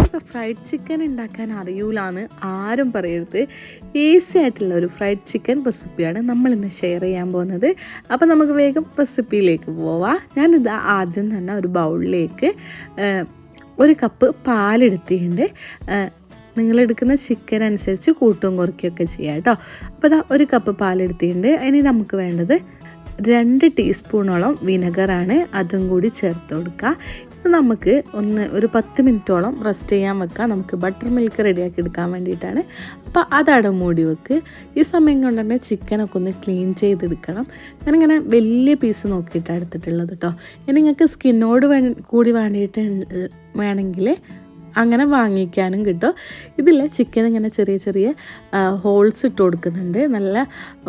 നമുക്കൊക്കെ fried chicken ഉണ്ടാക്കാൻ അറിയൂലാന്ന് ആരും പറയരുത്. ഈസി ആയിട്ടുള്ള ഒരു ഫ്രൈഡ് ചിക്കൻ റെസിപ്പിയാണ് നമ്മളിന്ന് ഷെയർ ചെയ്യാൻ പോകുന്നത്. അപ്പോൾ നമുക്ക് വേഗം റെസിപ്പിയിലേക്ക് പോവാം. ഞാനിത് ആദ്യം തന്നെ ഒരു ബൗളിലേക്ക് 1 കപ്പ് പാലെടുത്തിട്ടുണ്ട്. നിങ്ങളെടുക്കുന്ന ചിക്കൻ അനുസരിച്ച് കൂട്ടും കുറയ്ക്കുകയൊക്കെ ചെയ്യാം കേട്ടോ. അപ്പോൾ 1 കപ്പ് പാലെടുത്തിട്ടുണ്ട്. ഇനി നമുക്ക് വേണ്ടത് 2 ടീസ്പൂണോളം വിനെഗറാണ്. അതും കൂടി ചേർത്ത് കൊടുക്കുക. ഇത് നമുക്ക് ഒരു 10 മിനിറ്റോളം റെസ്റ്റ് ചെയ്യാൻ വെക്കാം. നമുക്ക് ബട്ടർ മിൽക്ക് റെഡിയാക്കി എടുക്കാൻ വേണ്ടിയിട്ടാണ്. അപ്പോൾ അതവിടെ മൂടി വെക്ക്. ഈ സമയം കൊണ്ട് തന്നെ ചിക്കനൊക്കെ ഒന്ന് ക്ലീൻ ചെയ്തെടുക്കണം. ഞാനിങ്ങനെ വലിയ പീസ് നോക്കിയിട്ടാണ് എടുത്തിട്ടുള്ളത് കേട്ടോ. ഇനി നിങ്ങൾക്ക് സ്കിന്നോട് കൂടി വേണമെങ്കിൽ അങ്ങനെ വാങ്ങിക്കാനും കിട്ടും. ഇതിൽ ചിക്കൻ ഇങ്ങനെ ചെറിയ ചെറിയ ഹോൾസ് ഇട്ട് കൊടുക്കുന്നുണ്ട്. നല്ല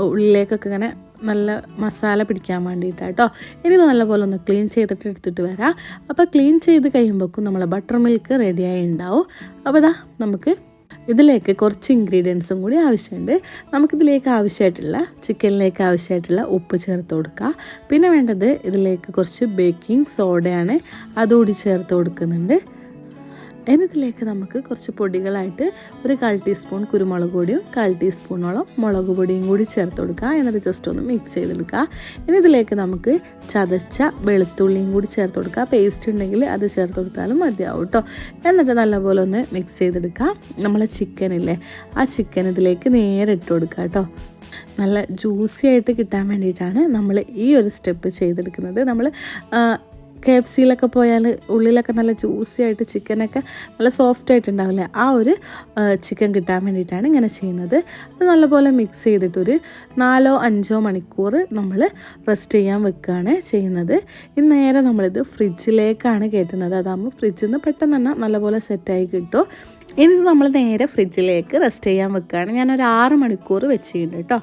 ഉള്ളിലേക്കൊക്കെ ഇങ്ങനെ നല്ല മസാല പിടിക്കാൻ വേണ്ടിയിട്ടാണ് കേട്ടോ. ഇനി ഇത് നല്ലപോലെ ഒന്ന് ക്ലീൻ ചെയ്തിട്ട് എടുത്തിട്ട് വരാം. അപ്പോൾ ക്ലീൻ ചെയ്ത് കഴിയുമ്പോഴേക്കും നമ്മളെ ബട്ടർ മിൽക്ക് റെഡിയായി ഉണ്ടാവും. അപ്പോൾ നമുക്ക് ഇതിലേക്ക് കുറച്ച് ഇൻഗ്രീഡിയൻസും കൂടി ആവശ്യമുണ്ട്. നമുക്കിതിലേക്ക് ചിക്കനിലേക്ക് ആവശ്യമായിട്ടുള്ള ഉപ്പ് ചേർത്ത് കൊടുക്കുക. പിന്നെ വേണ്ടത് ഇതിലേക്ക് കുറച്ച് ബേക്കിംഗ് സോഡയാണ്. അതുകൂടി ചേർത്ത് കൊടുക്കുന്നുണ്ട്. ഇനി ഇതിലേക്ക് നമുക്ക് കുറച്ച് പൊടികളായിട്ട് ഒരു 1/4 ടീസ്പൂൺ കുരുമുളക് പൊടിയും 1/4 ടീസ്പൂണോളം മുളക് പൊടിയും കൂടി ചേർത്ത് കൊടുക്കുക. എന്നിട്ട് ജസ്റ്റ് ഒന്ന് മിക്സ് ചെയ്തെടുക്കുക. ഇനി ഇതിലേക്ക് നമുക്ക് ചതച്ച വെളുത്തുള്ളിയും കൂടി ചേർത്ത് കൊടുക്കുക. പേസ്റ്റ് ഉണ്ടെങ്കിൽ അത് ചേർത്ത് കൊടുത്താലും മതിയാവും കേട്ടോ. എന്നിട്ട് നല്ലപോലെ ഒന്ന് മിക്സ് ചെയ്തെടുക്കുക. നമ്മളെ ചിക്കനില്ലേ, ആ ചിക്കൻ ഇതിലേക്ക് നേരെ ഇട്ട് കൊടുക്കുക കേട്ടോ. നല്ല ജ്യൂസി ആയിട്ട് കിട്ടാൻ വേണ്ടിയിട്ടാണ് നമ്മൾ ഈ ഒരു സ്റ്റെപ്പ് ചെയ്തെടുക്കുന്നത്. നമ്മൾ KFCയിലൊക്കെ പോയാൽ ഉള്ളിലൊക്കെ നല്ല ജ്യൂസി ആയിട്ട് ചിക്കനൊക്കെ നല്ല സോഫ്റ്റ് ആയിട്ടുണ്ടാവില്ലേ, ആ ഒരു ചിക്കൻ കിട്ടാൻ വേണ്ടിയിട്ടാണ് ഇങ്ങനെ ചെയ്യുന്നത്. അത് നല്ലപോലെ മിക്സ് ചെയ്തിട്ടൊരു 4-5 മണിക്കൂർ നമ്മൾ റെസ്റ്റ് ചെയ്യാൻ വെക്കുകയാണ് ചെയ്യുന്നത്. ഇനി നേരെ നമ്മളിത് ഫ്രിഡ്ജിലേക്കാണ് കയറ്റുന്നത്. അതാകുമ്പോൾ ഫ്രിഡ്ജിൽ നിന്ന് പെട്ടെന്ന് തന്നെ നല്ലപോലെ സെറ്റായി കിട്ടും. ഇനി നമ്മൾ നേരെ ഫ്രിഡ്ജിലേക്ക് റെസ്റ്റ് ചെയ്യാൻ വെക്കുകയാണ്. ഞാനൊരു 6 മണിക്കൂർ വെച്ചിട്ടുണ്ട് കേട്ടോ.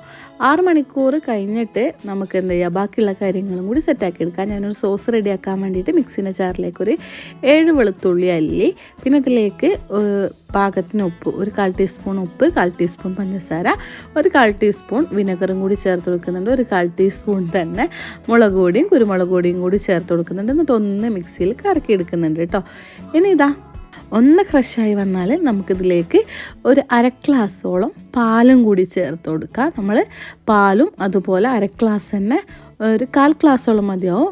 6 മണിക്കൂർ കഴിഞ്ഞിട്ട് നമുക്ക് എന്ത് ചെയ്യുക, ബാക്കിയുള്ള കാര്യങ്ങളും കൂടി സെറ്റാക്കി എടുക്കാം. ഞാനൊരു സോസ് റെഡിയാക്കാൻ വേണ്ടിയിട്ട് മിക്സിൻ്റെ ജാറിലേക്ക് ഒരു 7 വെളുത്തുള്ളി അല്ലി, പിന്നെ ഇതിലേക്ക് പാകത്തിന് ഉപ്പ്, ഒരു 1/4 ടീസ്പൂൺ ഉപ്പ്, 1/4 ടീസ്പൂൺ പഞ്ചസാര, ഒരു 1/4 ടീസ്പൂൺ വിനെഗറും കൂടി ചേർത്ത് കൊടുക്കുന്നുണ്ട്. ഒരു 1/4 ടീസ്പൂൺ തന്നെ മുളക് പൊടിയും കുരുമുളക് പൊടിയും കൂടി ചേർത്ത് കൊടുക്കുന്നുണ്ട്. എന്നിട്ട് ഒന്ന് മിക്സിയിൽ കറക്കി എടുക്കുന്നുണ്ട് കേട്ടോ. ഇനി ഒന്ന് ക്രഷായി വന്നാൽ നമുക്കിതിലേക്ക് ഒരു 1/2 ഗ്ലാസോളം പാലും കൂടി ചേർത്ത് കൊടുക്കുക. നമ്മൾ പാലും അതുപോലെ 1/2 ഗ്ലാസ് തന്നെ ഒരു 1/4 ഗ്ലാസോളം മതിയാവും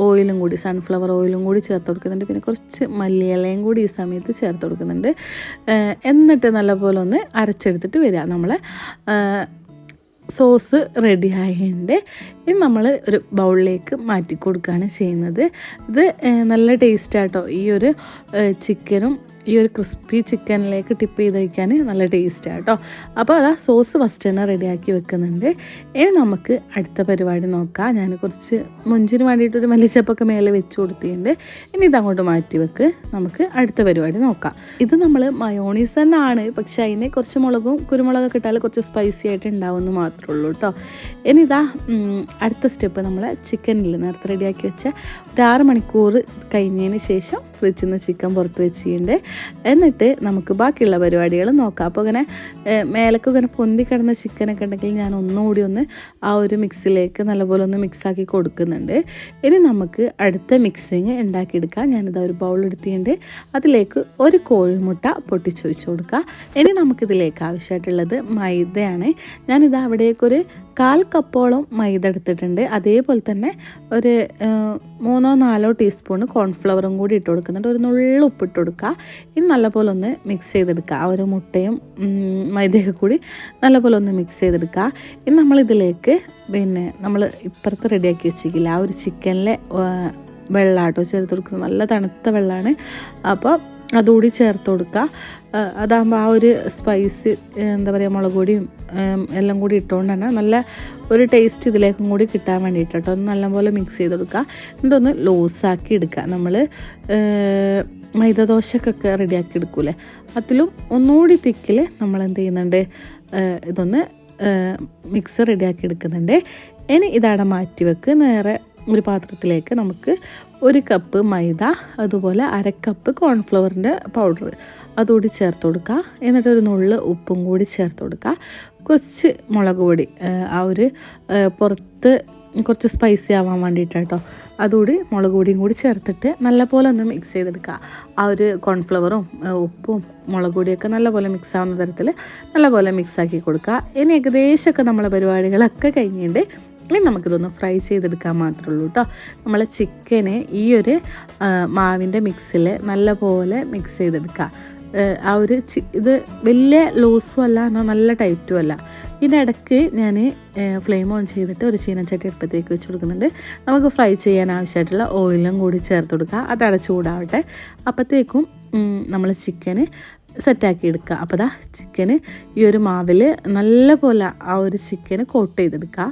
ഓയിലും കൂടി, സൺഫ്ലവർ ഓയിലും കൂടി ചേർത്ത് കൊടുക്കുന്നുണ്ട്. പിന്നെ കുറച്ച് മല്ലിയിലയും കൂടി ഈ സമയത്ത് ചേർത്ത് കൊടുക്കുന്നുണ്ട്. എന്നിട്ട് നല്ലപോലെ ഒന്ന് അരച്ചെടുത്തിട്ട് വരിക. നമ്മളെ സോസ് റെഡി ആയിട്ടുണ്ട്. ഇനി നമ്മൾ ഒരു ബൗളിലേക്ക് മാറ്റി കൊടുക്കുകയാണ് ചെയ്യുന്നത്. ഇത് നല്ല ടേസ്റ്റാട്ടോ. ഈ ഒരു ചിക്കനും ഈ ഒരു ക്രിസ്പി ചിക്കനിലേക്ക് ടിപ്പ് ചെയ്ത് കഴിക്കാൻ നല്ല ടേസ്റ്റാണ് കേട്ടോ. അപ്പോൾ സോസ് ഫസ്റ്റ് തന്നെ റെഡിയാക്കി വെക്കുന്നുണ്ട്. ഇനി നമുക്ക് അടുത്ത പരിപാടി നോക്കാം. ഞാൻ കുറച്ച് മുഞ്ചിന് വേണ്ടിയിട്ടൊരു മല്ലിച്ചപ്പൊക്കെ മേലെ വെച്ച് കൊടുത്തിട്ടുണ്ട്. ഇനി ഇതങ്ങോട്ട് മാറ്റി വെക്ക്. നമുക്ക് അടുത്ത പരിപാടി നോക്കാം. ഇത് നമ്മൾ മയോണീസ് തന്നെ ആണ്, പക്ഷേ അതിന് കുറച്ച് മുളകും കുരുമുളകൊക്കെ ഇട്ടാൽ കുറച്ച് സ്പൈസി ആയിട്ട് ഉണ്ടാവുമെന്ന് മാത്രമേ ഉള്ളൂ കേട്ടോ. ഇനി അടുത്ത സ്റ്റെപ്പ് നമ്മൾ ചിക്കനിൽ നേരത്തെ റെഡിയാക്കി വെച്ച ഒരു 6 മണിക്കൂർ കഴിഞ്ഞതിന് ശേഷം ഫ്രിഡ്ജിൽ നിന്ന് ചിക്കൻ പുറത്ത് വെച്ചിട്ടുണ്ട്. എന്നിട്ട് നമുക്ക് ബാക്കിയുള്ള പരിപാടികൾ നോക്കാം. അപ്പോൾ ഇങ്ങനെ മേലൊക്കെ ഇങ്ങനെ പൊന്തി കിടന്ന ചിക്കനൊക്കെ ഉണ്ടെങ്കിൽ ഞാൻ ഒന്നുകൂടി ആ ഒരു മിക്സിലേക്ക് നല്ലപോലെ ഒന്ന് മിക്സാക്കി കൊടുക്കുന്നുണ്ട്. ഇനി നമുക്ക് അടുത്ത മിക്സിങ് ഉണ്ടാക്കിയെടുക്കാം. ഞാനിതാ ഒരു ബൗൾ എടുത്തിട്ടുണ്ട്. അതിലേക്ക് ഒരു കോഴിമുട്ട പൊട്ടിച്ചൊഴിച്ച് കൊടുക്കുക. ഇനി നമുക്കിതിലേക്ക് ആവശ്യമായിട്ടുള്ളത് മൈദയാണ്. ഞാനിതാ അവിടേക്കൊരു 1/4 കപ്പോളം മൈദ എടുത്തിട്ടുണ്ട്. അതേപോലെ തന്നെ ഒരു 3-4 ടീസ്പൂൺ കോൺഫ്ലവറും കൂടി ഇട്ട് കൊടുക്കുന്നുണ്ട്. ഒരു നുള്ളു ഉപ്പിട്ട് കൊടുക്കുക. ഇനി നല്ലപോലെ ഒന്ന് മിക്സ് ചെയ്തെടുക്കുക. ആ ഒരു മുട്ടയും മൈദയൊക്കെ കൂടി നല്ലപോലെ ഒന്ന് മിക്സ് ചെയ്തെടുക്കുക. ഇനി നമ്മളിതിലേക്ക് പിന്നെ നമ്മൾ ഇപ്പുറത്ത് റെഡിയാക്കി വെച്ചിരിക്കില്ല, ആ ഒരു ചിക്കനിലെ വെള്ളമാട്ടോ ചേർത്ത് കൊടുക്കുന്നത്. നല്ല തണുത്ത വെള്ളമാണ്. അപ്പോൾ അതുകൂടി ചേർത്ത് കൊടുക്കുക. അതാകുമ്പോൾ ആ ഒരു സ്പൈസ് എന്താ പറയുക, മുളക് പൊടിയും എല്ലാം കൂടി ഇട്ടുകൊണ്ട് തന്നെ നല്ല ഒരു ടേസ്റ്റ് ഇതിലേക്കും കൂടി കിട്ടാൻ വേണ്ടിയിട്ട് കേട്ടോ. ഒന്ന് നല്ലപോലെ മിക്സ് ചെയ്ത് കൊടുക്കുക. എന്നിട്ടൊന്ന് ലൂസാക്കി എടുക്കുക. നമ്മൾ മൈദദോശക്കൊക്കെ റെഡിയാക്കി എടുക്കൂലേ, അതിലും ഒന്നുകൂടി തിക്കിൽ നമ്മൾ എന്ത് ചെയ്യുന്നുണ്ട്, ഇതൊന്ന് മിക്സ് റെഡിയാക്കി എടുക്കുന്നുണ്ട്. ഇനി ഇതവിടെ മാറ്റി വെക്ക്. നേരെ ഒരു പാത്രത്തിലേക്ക് നമുക്ക് 1 കപ്പ് മൈദ, അതുപോലെ 1/2 കപ്പ് കോൺഫ്ലവറിൻ്റെ പൗഡർ അതുകൂടി ചേർത്ത് കൊടുക്കുക. എന്നിട്ട് ഒരു നുള്ള് ഉപ്പും കൂടി ചേർത്ത് കൊടുക്കുക. കുറച്ച് മുളക് പൊടി, ആ ഒരു പുറത്ത് കുറച്ച് സ്പൈസി ആവാൻ വേണ്ടിയിട്ടാണ് കേട്ടോ. അതുകൂടി മുളക് പൊടിയും കൂടി ചേർത്തിട്ട് നല്ലപോലെ ഒന്ന് മിക്സ് ചെയ്തെടുക്കുക. ആ ഒരു കോൺഫ്ലവറും ഉപ്പും മുളക് പൊടിയൊക്കെ നല്ലപോലെ മിക്സ് ആവുന്ന തരത്തിൽ നല്ലപോലെ മിക്സാക്കി കൊടുക്കുക. ഇനി ഏകദേശമൊക്കെ നമ്മളെ പരിപാടികളൊക്കെ കഴിഞ്ഞിട്ട് ഇനി നമുക്കിതൊന്ന് ഫ്രൈ ചെയ്തെടുക്കാൻ മാത്രമേ ഉള്ളൂ കേട്ടോ. നമ്മൾ ചിക്കന് ഈ ഒരു മാവിൻ്റെ മിക്സിൽ നല്ലപോലെ മിക്സ് ചെയ്തെടുക്കുക. ആ ഒരു ഇത് വലിയ ലൂസും അല്ല എന്നാൽ നല്ല ടൈറ്റും അല്ല. ഇതിനിടയ്ക്ക് ഞാൻ ഫ്ലെയിം ഓൺ ചെയ്തിട്ട് ഒരു ചീനച്ചട്ടി അടുപ്പത്തേക്ക് വെച്ച് കൊടുക്കുന്നുണ്ട്. നമുക്ക് ഫ്രൈ ചെയ്യാൻ ആവശ്യമായിട്ടുള്ള ഓയിലും കൂടി ചേർത്ത് കൊടുക്കുക. അത് ചൂടാവട്ടെ. അപ്പോഴത്തേക്കും നമ്മൾ ചിക്കന് സെറ്റാക്കി എടുക്കുക. അപ്പോൾ ദാ ചിക്കന് ഈ ഒരു മാവിൽ നല്ല പോലെ ആ ഒരു ചിക്കന് കോട്ട് ചെയ്തെടുക്കുക.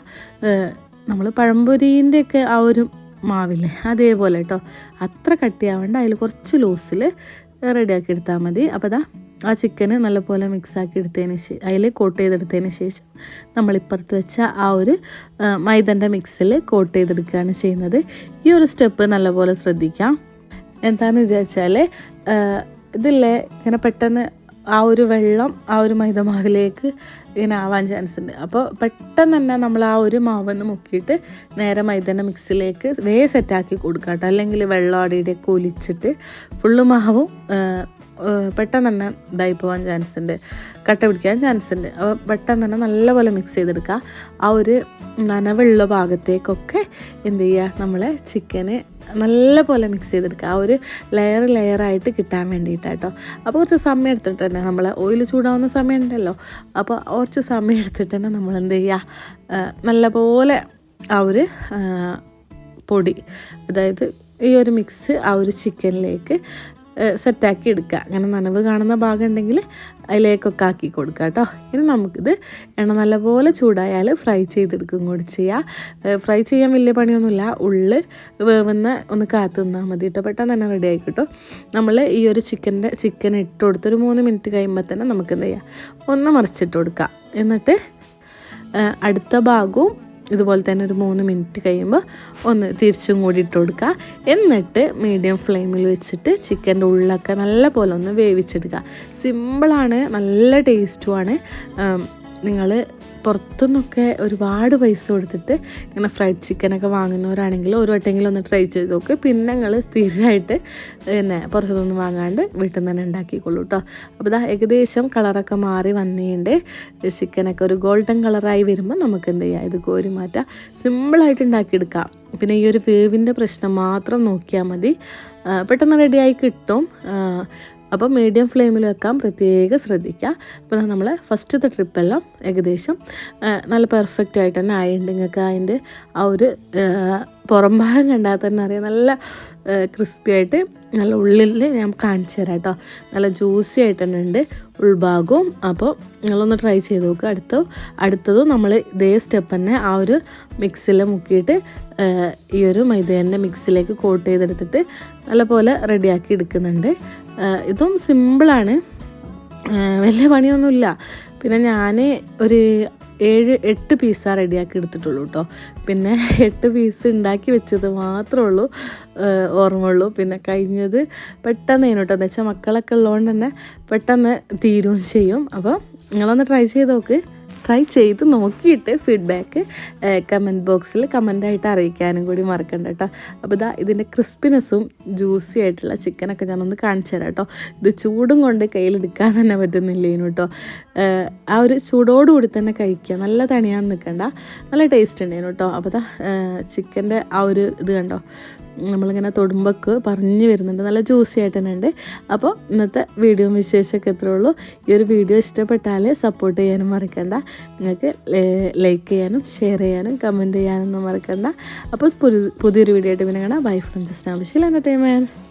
നമ്മൾ പഴംപൊരീൻ്റെയൊക്കെ ആ ഒരു മാവില്ലേ അതേപോലെ കേട്ടോ. അത്ര കട്ടിയാവേണ്ട, അതിൽ കുറച്ച് ലൂസിൽ റെഡിയാക്കി എടുത്താൽ മതി. അപ്പോൾ ദാ ആ ചിക്കന് നല്ലപോലെ മിക്സാക്കി എടുത്തതിന് ശേഷം അതിൽ കോട്ട് ചെയ്തെടുത്തതിന് ശേഷം നമ്മളിപ്പുറത്ത് വെച്ച ആ ഒരു മൈദൻ്റെ മിക്സിൽ കോട്ട് ചെയ്തെടുക്കുകയാണ് ചെയ്യുന്നത്. ഈ ഒരു സ്റ്റെപ്പ് നല്ലപോലെ ശ്രദ്ധിക്കാം. എന്താണെന്ന് വിചാരിച്ചാൽ ഇതില്ലേ ഇങ്ങനെ പെട്ടെന്ന് ആ ഒരു വെള്ളം ആ ഒരു മൈദമാവിലേക്ക് ഇങ്ങനെ ആവാൻ ചാൻസ് ഉണ്ട്. അപ്പോൾ പെട്ടെന്ന് തന്നെ നമ്മൾ ആ ഒരു മാവെന്ന് മുക്കിയിട്ട് നേരെ മൈദൻ്റെ മിക്സിലേക്ക് സെറ്റാക്കി കൊടുക്കുക കേട്ടോ. അല്ലെങ്കിൽ വെള്ളം അടിയിലേക്ക് ഒലിച്ചിട്ട് ഫുള്ള് മാവും പെട്ടെന്ന് തന്നെ ഇതായി പോകാൻ ചാൻസ് ഉണ്ട്, കട്ട പിടിക്കാൻ ചാൻസ് ഉണ്ട്. അപ്പോൾ പെട്ടെന്ന് തന്നെ നല്ലപോലെ മിക്സ് ചെയ്തെടുക്കുക. ആ ഒരു നനവുള്ള ഭാഗത്തേക്കൊക്കെ എന്ത് ചെയ്യുക, നമ്മളെ ചിക്കന് നല്ലപോലെ മിക്സ് ചെയ്തെടുക്കുക. ആ ഒരു ലെയറായിട്ട് കിട്ടാൻ വേണ്ടിയിട്ടാട്ടോ. അപ്പോൾ കുറച്ച് സമയം എടുത്തിട്ട് തന്നെ നമ്മൾ ഓയിൽ ചൂടാവുന്ന സമയം ഉണ്ടല്ലോ, അപ്പോൾ കുറച്ച് സമയം എടുത്തിട്ട് തന്നെ നമ്മൾ എന്ത് ചെയ്യുക, നല്ലപോലെ ആ ഒരു പൊടി, അതായത് ഈ ഒരു മിക്സ് ആ ഒരു ചിക്കനിലേക്ക് സെറ്റാക്കി എടുക്കുക. അങ്ങനെ നനവ് കാണുന്ന ഭാഗം ഉണ്ടെങ്കിൽ അതിലേക്കൊക്കെ ആക്കി കൊടുക്കുക കേട്ടോ. ഇനി നമുക്കിത് എണ്ണ നല്ലപോലെ ചൂടായാൽ ഫ്രൈ ചെയ്തെടുക്കും കൂടി ചെയ്യുക. ഫ്രൈ ചെയ്യാൻ വലിയ പണിയൊന്നുമില്ല, ഉള്ളിൽ വേവുന്ന ഒന്ന് കാത്തു നിന്നാൽ മതി കേട്ടോ. പെട്ടെന്ന് തന്നെ റെഡി ആയി കിട്ടും. നമ്മൾ ഈ ഒരു ചിക്കൻ ഇട്ട് കൊടുത്ത് ഒരു 3 മിനിറ്റ് കഴിയുമ്പോൾ തന്നെ നമുക്ക് എന്ത് ചെയ്യാം, ഒന്ന് മറിച്ചിട്ട് കൊടുക്കുക. എന്നിട്ട് അടുത്ത ഭാഗവും ഇതുപോലെ തന്നെ ഒരു 3 മിനിറ്റ് കഴിയുമ്പോൾ ഒന്ന് തിരിച്ചും കൂടി ഇട്ട് കൊടുക്കുക. എന്നിട്ട് മീഡിയം ഫ്ലെയിമിൽ വെച്ചിട്ട് ചിക്കൻ്റെ ഉള്ളൊക്കെ നല്ല പോലെ ഒന്ന് വേവിച്ചെടുക്കുക. സിമ്പിളാണ്, നല്ല ടേസ്റ്റുമാണ്. നിങ്ങൾ പുറത്തുനിന്നൊക്കെ ഒരുപാട് പൈസ കൊടുത്തിട്ട് ഇങ്ങനെ ഫ്രൈഡ് ചിക്കനൊക്കെ വാങ്ങുന്നവരാണെങ്കിൽ ഒരു വട്ടമെങ്കിലും ഒന്ന് ട്രൈ ചെയ്ത് നോക്ക്. പിന്നെ നിങ്ങൾ സ്ഥിരമായിട്ട് പിന്നെ പുറത്തുനിന്ന് വാങ്ങാണ്ട് വീട്ടിൽ നിന്ന് തന്നെ ഉണ്ടാക്കിക്കൊള്ളൂ കേട്ടോ. അപ്പോൾ ഇതാ ഏകദേശം കളറൊക്കെ മാറി വന്നിട്ടുണ്ട്. ചിക്കനൊക്കെ ഒരു ഗോൾഡൻ കളറായി വരുമ്പോൾ നമുക്ക് എന്ത് ചെയ്യാം, ഇത് കോരി മാറ്റാം. സിമ്പിളായിട്ട് ഉണ്ടാക്കിയെടുക്കാം. പിന്നെ ഈ ഒരു വേവിൻ്റെ പ്രശ്നം മാത്രം നോക്കിയാൽ മതി, പെട്ടെന്ന് റെഡിയായി കിട്ടും. അപ്പോൾ മീഡിയം ഫ്ലെയിമിൽ വെക്കാൻ പ്രത്യേകം ശ്രദ്ധിക്കുക. അപ്പോൾ നമ്മൾ ഫസ്റ്റത്തെ ട്രിപ്പെല്ലാം ഏകദേശം നല്ല പെർഫെക്റ്റ് ആയിട്ട് തന്നെ ആയിട്ടുണ്ട്. നിങ്ങൾക്ക് അതിൻ്റെ ആ ഒരു പുറം ഭാഗം കണ്ടാൽ തന്നെ അറിയാം, നല്ല ക്രിസ്പി ആയിട്ട് നല്ല ഉള്ളിൽ ഞാൻ കാണിച്ചു തരാം കേട്ടോ. നല്ല ജ്യൂസി ആയിട്ട് തന്നെ ഉണ്ട് ഉൾഭാഗവും. അപ്പോൾ നിങ്ങളൊന്ന് ട്രൈ ചെയ്ത് നോക്കുക. അടുത്തതും നമ്മൾ ഇതേ സ്റ്റെപ്പ് തന്നെ ആ ഒരു മിക്സിൽ മുക്കിയിട്ട് ഈ ഒരു മൈദേൻ്റെ മിക്സിലേക്ക് കോട്ട് ചെയ്തെടുത്തിട്ട് നല്ലപോലെ റെഡിയാക്കി എടുക്കുന്നുണ്ട്. ഇതും സിമ്പിളാണ്, വലിയ പണിയൊന്നുമില്ല. പിന്നെ ഞാൻ ഒരു 7-8 പീസാണ് റെഡിയാക്കി എടുത്തിട്ടുള്ളൂ കേട്ടോ. പിന്നെ 8 പീസ് ഉണ്ടാക്കി വെച്ചത് മാത്രമേ ഉള്ളൂ ഓർമ്മയുള്ളൂ. പിന്നെ കഴിഞ്ഞത് പെട്ടെന്ന് കേട്ടോ, എന്ന് വെച്ചാൽ മക്കളൊക്കെ ഉള്ളതുകൊണ്ട് തന്നെ പെട്ടെന്ന് തീരുകയും ചെയ്യും. അപ്പോൾ നിങ്ങളൊന്ന് ട്രൈ ചെയ്ത് നോക്ക്. ട്രൈ ചെയ്ത് നോക്കിയിട്ട് ഫീഡ്ബാക്ക് കമൻറ്റ് ബോക്സിൽ കമൻ്റായിട്ട് അറിയിക്കാനും കൂടി മറക്കണ്ട കേട്ടോ. അപ്പോൾ ഇതാ ഇതിൻ്റെ ക്രിസ്പിനെസ്സും ജ്യൂസി ആയിട്ടുള്ള ചിക്കനൊക്കെ ഞാനൊന്ന് കാണിച്ചു തരാം കേട്ടോ. ഇത് ചൂടും കൊണ്ട് കയ്യിലെടുക്കാൻ തന്നെ പറ്റുന്നില്ലേനു കേട്ടോ. ആ ഒരു ചൂടോടുകൂടി തന്നെ കഴിക്കുക, നല്ല തണിയാൻ നിൽക്കണ്ട, നല്ല ടേസ്റ്റ് ഉണ്ടായിരുന്നു കേട്ടോ. അപ്പോൾ ഇതാ ചിക്കൻ്റെ ആ ഒരു ഇത് കണ്ടോ, നമ്മളിങ്ങനെ തൊടുമ്പൊക്കെ പറഞ്ഞു വരുന്നുണ്ട്, നല്ല ജ്യൂസി ആയിട്ട് തന്നെ ഉണ്ട്. അപ്പോൾ ഇന്നത്തെ വീഡിയോ വിശേഷമൊക്കെ എത്രയേ ഉള്ളൂ. ഈ ഒരു വീഡിയോ ഇഷ്ടപ്പെട്ടാൽ സപ്പോർട്ട് ചെയ്യാനും മറക്കണ്ട. നിങ്ങൾക്ക് ലൈക്ക് ചെയ്യാനും ഷെയർ ചെയ്യാനും കമൻറ്റ് ചെയ്യാനൊന്നും മറക്കണ്ട. അപ്പോൾ പുതിയൊരു വീഡിയോ ആയിട്ട് പിന്നെ കാണാം. ബൈ ഫ്രം ജസ്റ്റ് ആവശ്യമില്ല എൻ്റർടൈൻമെൻറ്റ്.